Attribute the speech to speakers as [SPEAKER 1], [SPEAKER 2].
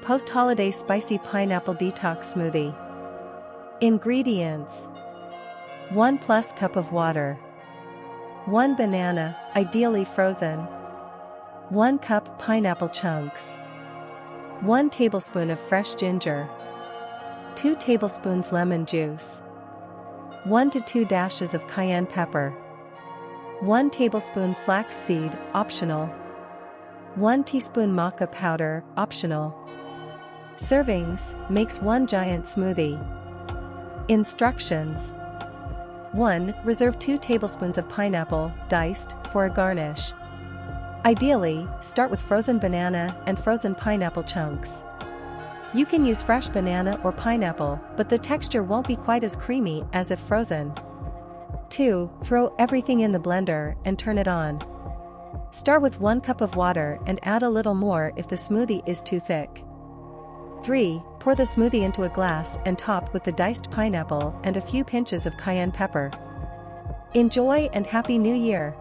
[SPEAKER 1] Post-holiday spicy pineapple detox smoothie. Ingredients: 1+ cup of water, 1 banana, ideally frozen, 1 cup pineapple chunks, 1 tablespoon of fresh ginger, 2 tablespoons lemon juice, 1 to 2 dashes of cayenne pepper, 1 tablespoon flax seed, optional, 1 teaspoon maca powder, optional. Servings: makes 1 giant smoothie. Instructions: 1. Reserve 2 tablespoons of pineapple, diced, for a garnish. Ideally, start with frozen banana and frozen pineapple chunks. You can use fresh banana or pineapple, but the texture won't be quite as creamy as if frozen. 2. Throw everything in the blender and turn it on. Start with 1 cup of water and add a little more if the smoothie is too thick. 3. Pour the smoothie into a glass and top with the diced pineapple and a few pinches of cayenne pepper. Enjoy and Happy New Year!